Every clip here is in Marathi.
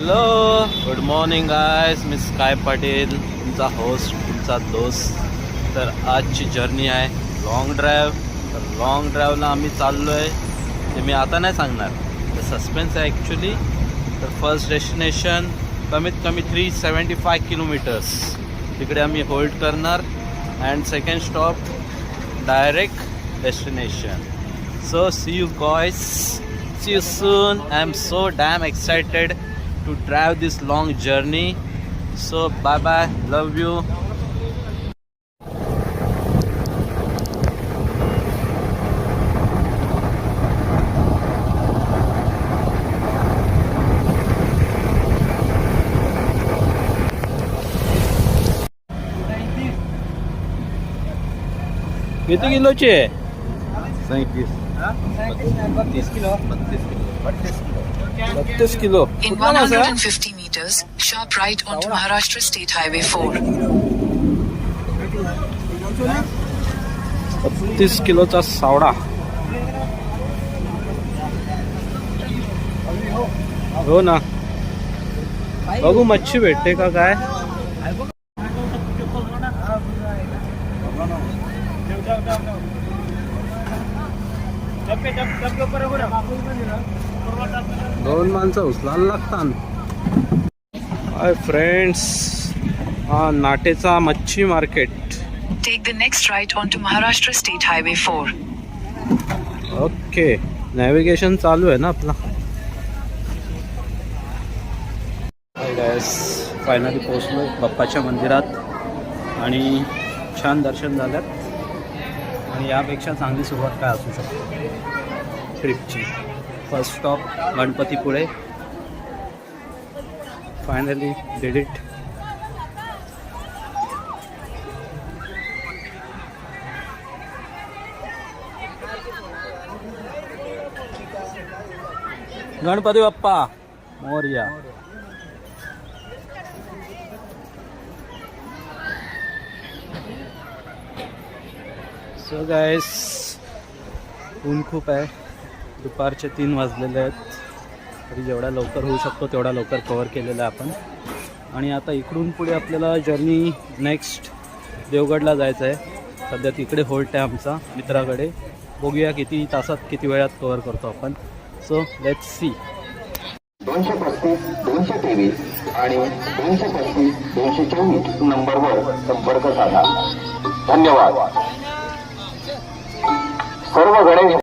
Hello, good morning guys. मी स्काय पाटील, तुमचा होस्ट, तुमचा दोस्त. तर आजची जर्नी आहे लॉंग ड्राईव्ह. तर लॉंग ड्राईव्हला आम्ही चाललो आहे, ते मी आता नाही सांगणार, तर सस्पेन्स आहे ॲक्च्युली. तर फर्स्ट डेस्टिनेशन कमीत कमी 375 किलोमीटर्स तिकडे आम्ही होल्ड करणार. And second stop direct destination. So see you guys, see you soon. I am so damn excited to drive this long journey. So bye bye, love you. किती किलोची आहे? 32 kilo. In 150 meters, sharp right onto Maharashtra State Highway 4. 32 किलोचा सावडा. हो ना, बघू मच्छी भेटते का काय. दोन माणसं उचलायला लागतात. हाय फ्रेंड्स, हा नाटेचा मच्छी market. Take the next right onto Maharashtra State Highway 4. Okay, navigation चालू आहे ना आपला. हाय गायस, फायनली पोहोचलो बाप्पाच्या मंदिरात आणि छान दर्शन झालं. आणि यापेक्षा चांगली सुरुवात काय असू शकते ट्रिपची. First stop Ganpatipule. Finally did it. Ganpati Bappa Morya. So guys, ऊन खूप आहे. दुपारचे 3 वाजलेले आहेत. तरी जेवढा लवकर होऊ शकतो तेवढा लवकर कवर केलेला आहे आपण. आणि आता इकडून पुढे आपल्याला जर्नी नेक्स्ट देवगडला जायचं आहे. सध्या तिकडे होल्ट आहे आमचा मित्राकडे. बघूया किती तासात किती वेळात कवर करतो आपण. So let's see. 235 223 आणि 235 224 नंबरवर संपर्क साधा. धन्यवाद. सर्व गणेश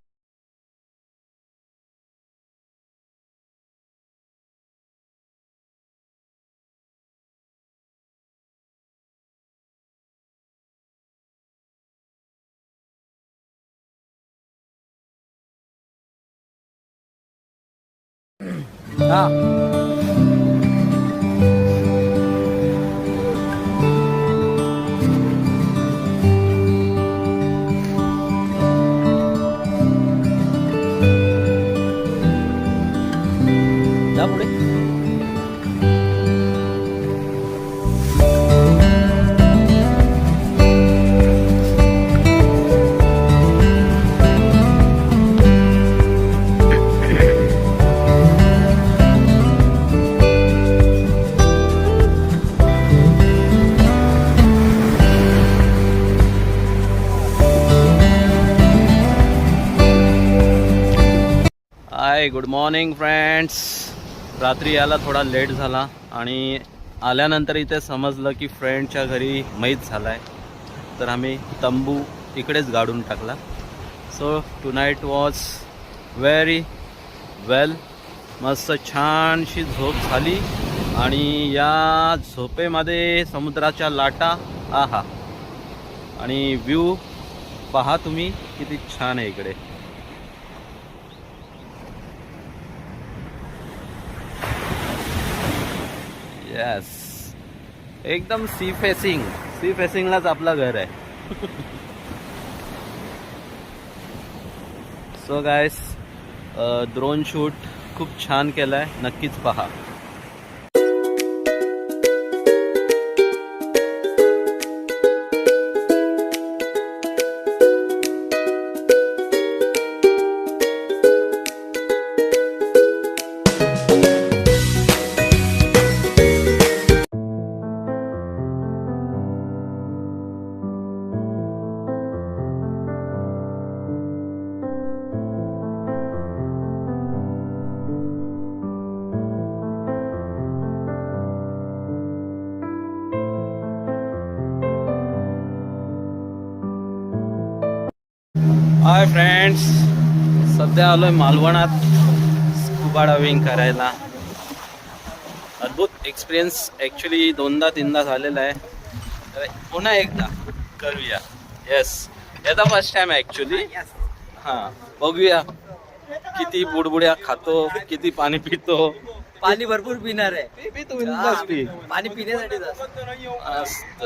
हा जा पुढे. हाय, गुड मॉर्निंग फ्रेंड्स. रात्री यायला थोडा लेट झाला आणि आल्यानंतर इथे समजलं की फ्रेंडच्या घरी मैत झाला आहे. तर आम्ही तंबू इकडेच गाडून टाकला. So tonight was very well. मस्त छानशी झोप झाली आणि या झोपेमध्ये समुद्राच्या लाटा, आहा, आणि व्ह्यू पहा तुम्ही किती छान आहे इकडे. यस, एकदम सी फेसिंगलाच आपलं घर आहे. सो गायस, ड्रोन शूट खूप छान केलाय, नक्कीच पहा. हाय फ्रेंड्स, सध्या आलोय मालवणात स्कुबा डायव्हिंग करायला. अद्भुत एक्सपिरियन्स ॲक्च्युली 2दा-3दा झालेला आहे. तर पुन्हा एकदा करूया. येस, याचा फर्स्ट टाइम आहे ॲक्च्युली. हां, बघूया किती बुडबुड्या खातो, किती पाणी पितो. पाणी भरपूर पिणार आहे. तू बिनधास्त पी. पाणी पिण्यासाठी मस्त.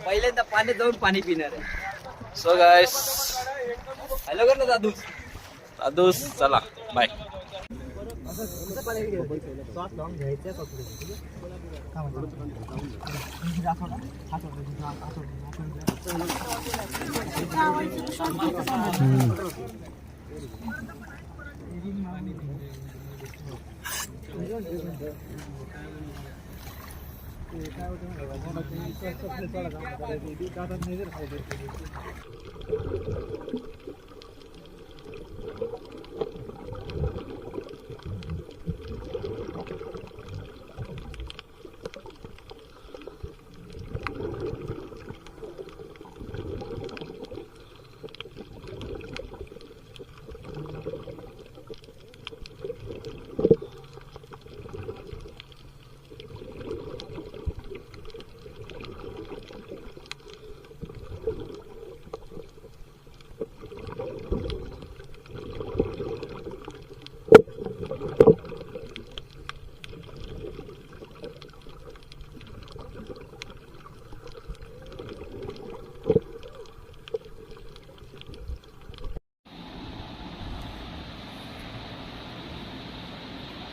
पहिल्यांदा पाण्यात जाऊन पाणी पिणार आहे. सो गायस, हॅलो कर ना दादू. दादूस चला बाय.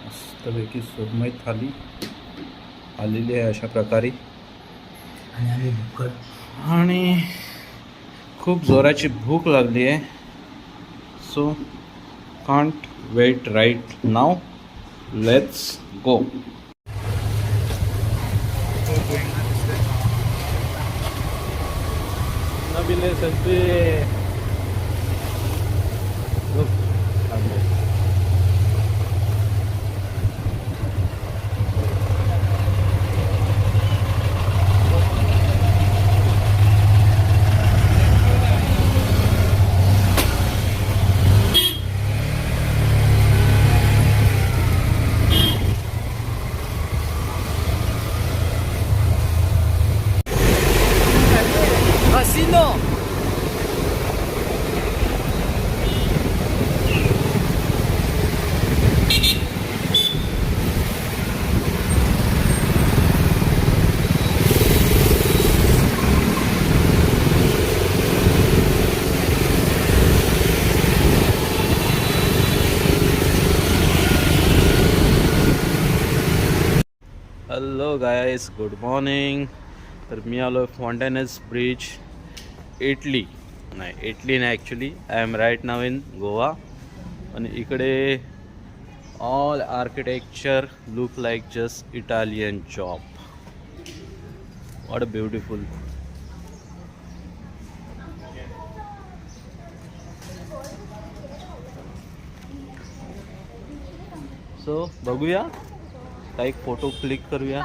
मस्तपैकी सुरमई थाली आलेली आहे अशा प्रकारे. आणि खूप जोराची भूक लागली आहे. So can't wait right now, let's go. नबीले सगळे हसीनो. Hello guys, good morning. तर मी आलो आहे फॉन्टेनेस ब्रिज, इटली नाही actually I am right now in Goa. आणि इकडे all architecture look like just Italian job. What a beautiful. So बघूया, काही फोटो क्लिक करूया.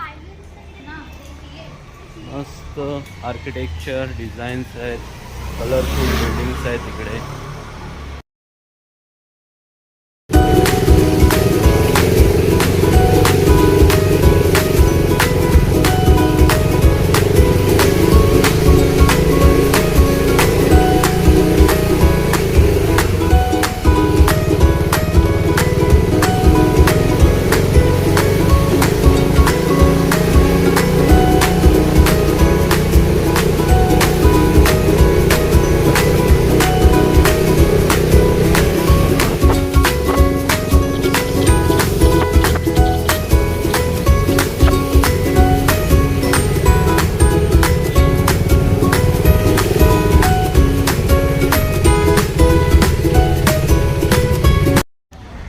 मस्त आर्किटेक्चर डिझाईन्स आहेत, कलरफुल बिल्डिंग्स आहेत इकडे.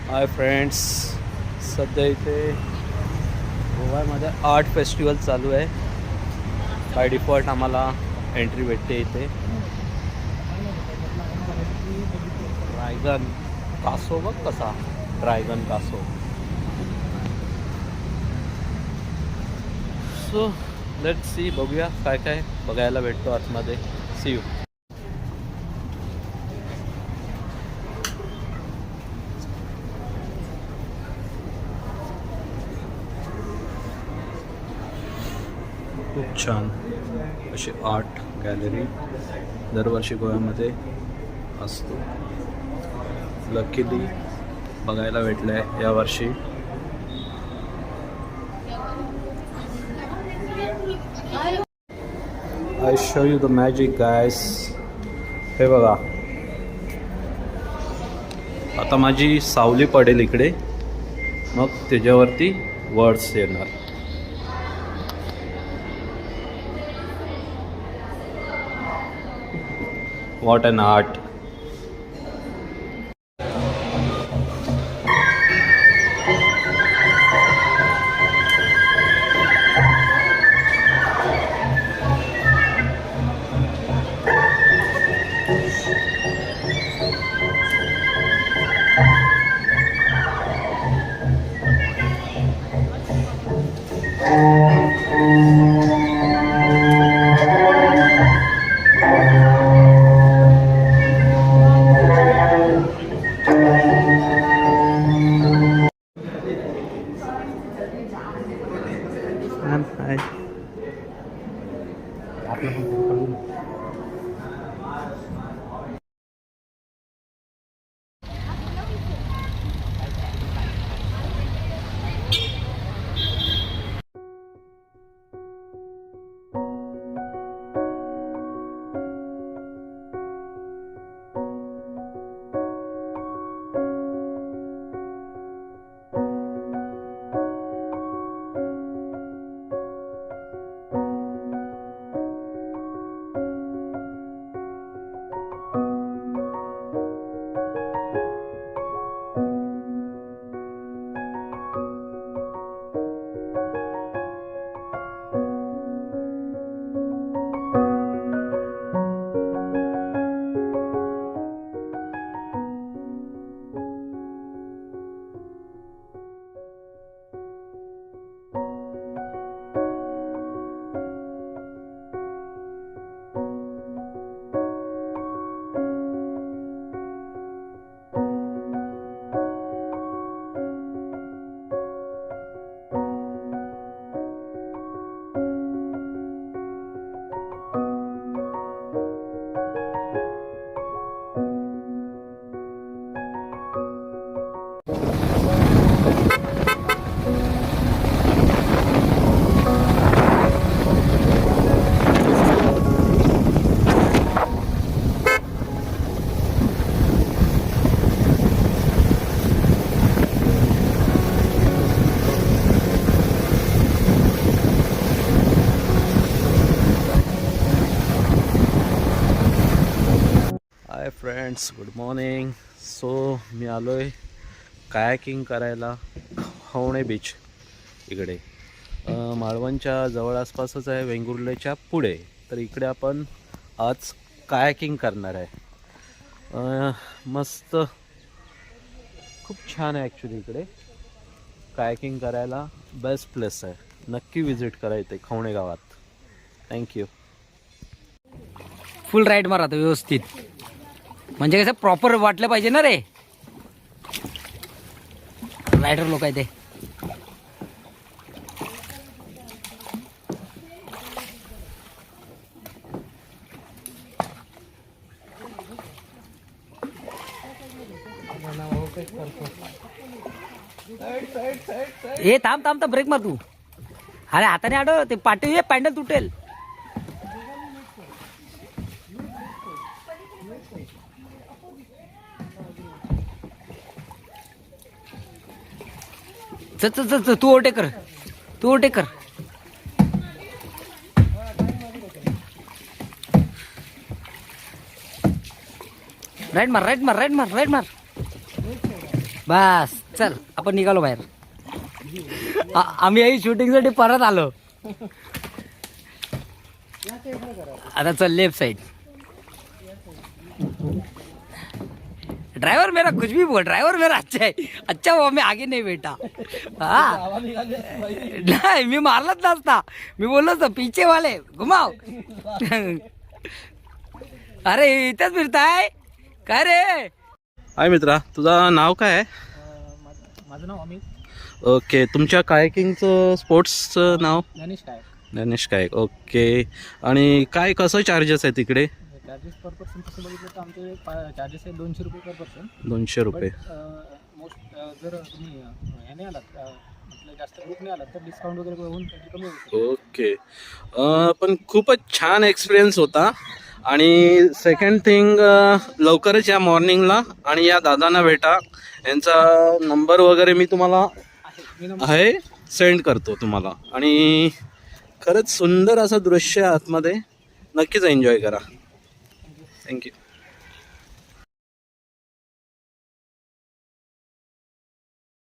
हाय फ्रेंड्स, सध्या इथे गोव्यामध्ये आर्ट फेस्टिवल चालू आहे. बाय डिफॉल्ट आम्हाला एंट्री भेटते इथे. ड्रॅगन कासव बघ कसा, ड्रॅगन कासव. सो लेट्स सी, बघूया काय काय बघायला भेटतो आतमध्ये. See you. खूप छान अशी आर्ट गॅलरी दरवर्षी गोव्यामध्ये असतो. लकीली बघायला भेटलं आहे यावर्षी. I show you the magic guys. हे बघा, आता माझी सावली पडेल इकडे, मग त्याच्यावरती वर्ड्स येणार. What an art. Hi friends, good morning. So मी आलो आहे कायाकिंग करायला खवणे बीच इकडे. मालवणच्या जवळ आसपासच आहे, वेंगुर्लेच्या पुढे. तर इकडे आपण आज कायाकिंग करणार आहे. मस्त, खूप छान आहे ॲक्च्युली. इकडे कायाकिंग करायला बेस्ट प्लेस आहे. नक्की विजिट करा इथे खवणे गावात. थँक्यू. फुल राईड मारा आता व्यवस्थित, म्हणजे कसं प्रॉपर वाटलं पाहिजे ना रे. रायडर लोक आहे ते. ए थांब थांब थांब, ब्रेक मार तू. अरे हाताने आडो, ते पाठी पॅन्डल तुटेल. चल चल चल चल, तू ओव्हरटेक कर, तू ओव्हरटेक कर. राईट मार, राईट मार, राईट मार, राईट मार. बस चल, आपण निघालो बाहेर. आम्ही शूटिंगसाठी परत आलो. आता चल लेफ्ट साइड. ड्राइवर मेरा कुछ भी बोल, ड्राइवर मेरा अच्छा है. अच्छा वो मैं आगे नहीं बैठा. हाँ नाही, मी मारलाच नसता. मी बोललो तर पीछे वाले घुमाव. अरे इथेच फिरताय काय रे. हाय मित्रा, तुझं नाव काय आहे? माझं नाव अमित. ओके, तुमच्या कायाकिंगचं स्पोर्ट्सचं नाव? गणेश काय. गणेश कायक. ओके. आणि काय कसं चार्जेस आहे तिकडे? चार्जेस पर पर्सन तसं बघितलं तर आमचे चार्जेस आहे 200 रुपये पर पर्सन. 200 रुपये. मोस्ट जर तुम्ही ह्याने आलात म्हटलं जास्त ग्रुपने आलात तर डिस्काउंट वगैरे होऊन त्याची कमी होईल. ओके. पण खूपच छान एक्सपिरियन्स होता. आणि सेकंड थिंग, लवकरच या मॉर्निंगला आणि या दादांना भेटा. यांचा नंबर वगैरे मी तुम्हाला आहे सेंड करतो तुम्हाला. आणि खरंच सुंदर असं दृश्य आतमध्ये, नक्कीच एन्जॉय करा. थँक्यू.